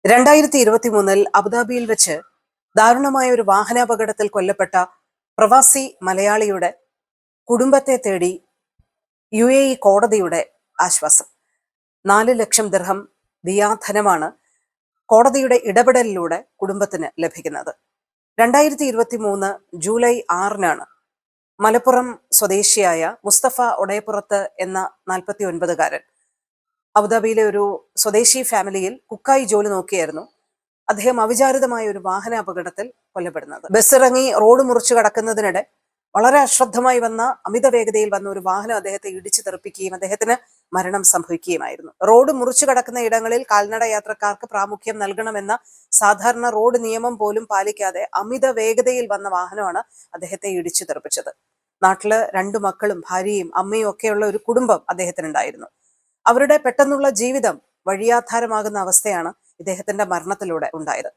2023 അബുദാബിയിൽ വെച്ച് ദാരുണമായ ഒരു വാഹനാപകടത്തിൽ കൊല്ലപ്പെട്ട പ്രവാസി മലയാളിയുടെ കുടുംബത്തെ തേടി UAE കോടതിയുടെ ആശ്വാസം. 4 ലക്ഷം ദിർഹം ദിയാധനമാണ് കോടതിയുടെ ഇടപെടലിലൂടെ കുടുംബത്തിന് ലഭിക്കുന്നത്. 2023 ജൂലൈ 6-നാണ് മലപ്പുറം സ്വദേശിയായ മുസ്തഫ ഒടയപ്പുറത്ത് എന്ന 49-കാരൻ അബുദാബിയിലെ ഒരു സ്വദേശി ഫാമിലിയിൽ കുക്കായി ജോലി നോക്കിയായിരുന്നു. അദ്ദേഹം അവിചാരിതമായ ഒരു വാഹനാപകടത്തിൽ കൊല്ലപ്പെടുന്നത്. ബസ്സിറങ്ങി റോഡ് മുറിച്ചു കടക്കുന്നതിനിടെ വളരെ അശ്രദ്ധമായി വന്ന അമിത വേഗതയിൽ വന്ന ഒരു വാഹനം അദ്ദേഹത്തെ ഇടിച്ചു തെറിപ്പിക്കുകയും അദ്ദേഹത്തിന് മരണം സംഭവിക്കുകയുമായിരുന്നു. റോഡ് മുറിച്ചു കടക്കുന്ന ഇടങ്ങളിൽ കാൽനട യാത്രക്കാർക്ക് പ്രാമുഖ്യം നൽകണമെന്ന സാധാരണ റോഡ് നിയമം പോലും പാലിക്കാതെ അമിത വേഗതയിൽ വന്ന വാഹനമാണ് അദ്ദേഹത്തെ ഇടിച്ചു തെറിപ്പിച്ചത്. നാട്ടില് 2 മക്കളും ഭാര്യയും അമ്മയും ഒക്കെയുള്ള ഒരു കുടുംബം അദ്ദേഹത്തിനുണ്ടായിരുന്നു. അവരുടെ പെട്ടെന്നുള്ള ജീവിതം വഴിയാധാരമാകുന്ന അവസ്ഥയാണ് ഇദ്ദേഹത്തിന്റെ മരണത്തിലൂടെ ഉണ്ടായത്.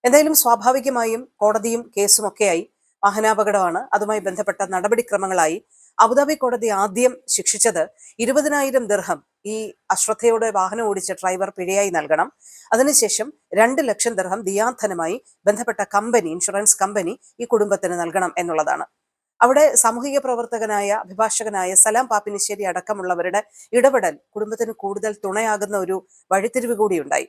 എന്തായാലും സ്വാഭാവികമായും കോടതിയും കേസും ഒക്കെയായി വാഹനാപകടമാണ്. അതുമായി ബന്ധപ്പെട്ട നടപടിക്രമങ്ങളായി അബുദാബി കോടതി ആദ്യം ശിക്ഷിച്ചത് 20,000 ദിർഹം ഈ അശ്രദ്ധയോടെ വാഹനം ഓടിച്ച ഡ്രൈവർ പിഴയായി നൽകണം. അതിനുശേഷം 2 ലക്ഷം ദിർഹം ദിയാധനമായി ബന്ധപ്പെട്ട കമ്പനി, ഇൻഷുറൻസ് കമ്പനി ഈ കുടുംബത്തിന് നൽകണം എന്നുള്ളതാണ്. അവിടെ സാമൂഹിക പ്രവർത്തകനായ അഭിഭാഷകനായ സലാം പാപ്പിനിശ്ശേരി അടക്കമുള്ളവരുടെ ഇടപെടൽ കുടുംബത്തിന് കൂടുതൽ തുണയാകുന്ന ഒരു വഴിത്തിരിവ് കൂടിയുണ്ടായി.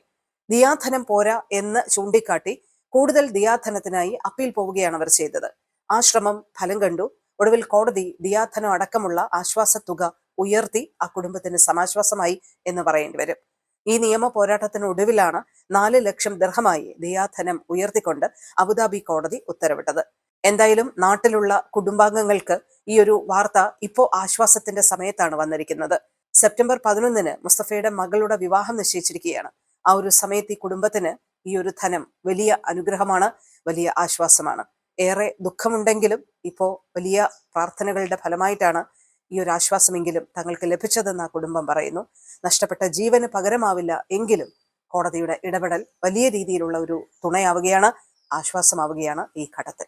ദിയാധനം പോരാ എന്ന് ചൂണ്ടിക്കാട്ടി കൂടുതൽ ദിയാധനത്തിനായി അപ്പീൽ പോവുകയാണ് അവർ ചെയ്തത്. ആ ശ്രമം ഫലം കണ്ടു. ഒടുവിൽ കോടതി ദിയാധനം അടക്കമുള്ള ആശ്വാസ തുക ഉയർത്തി ആ കുടുംബത്തിന് സമാശ്വാസമായി എന്ന് പറയേണ്ടി വരും. ഈ നിയമ പോരാട്ടത്തിനൊടുവിലാണ് 4 ലക്ഷം ദിർഹമായി ദിയാധനം ഉയർത്തിക്കൊണ്ട് അബുദാബി കോടതി ഉത്തരവിട്ടത്. എന്തായാലും നാട്ടിലുള്ള കുടുംബാംഗങ്ങൾക്ക് ഈ ഒരു വാർത്ത ഇപ്പോൾ ആശ്വാസത്തിന്റെ സമയത്താണ് വന്നിരിക്കുന്നത്. സെപ്റ്റംബർ 11-ന് മുസ്തഫയുടെ മകളുടെ വിവാഹം നിശ്ചയിച്ചിരിക്കുകയാണ്. ആ ഒരു സമയത്ത് ഈ കുടുംബത്തിന് ഈ ഒരു ധനം വലിയ അനുഗ്രഹമാണ്, വലിയ ആശ്വാസമാണ്. ഏറെ ദുഃഖമുണ്ടെങ്കിലും ഇപ്പോൾ വലിയ പ്രാർത്ഥനകളുടെ ഫലമായിട്ടാണ് ഈ ഒരു ആശ്വാസമെങ്കിലും തങ്ങൾക്ക് ലഭിച്ചതെന്ന് ആ കുടുംബം പറയുന്നു. നഷ്ടപ്പെട്ട ജീവന് പകരമാവില്ല എങ്കിലും കോടതിയുടെ ഇടപെടൽ വലിയ രീതിയിലുള്ള ഒരു തുണയാവുകയാണ്, ആശ്വാസമാവുകയാണ് ഈ ഘട്ടത്തിൽ.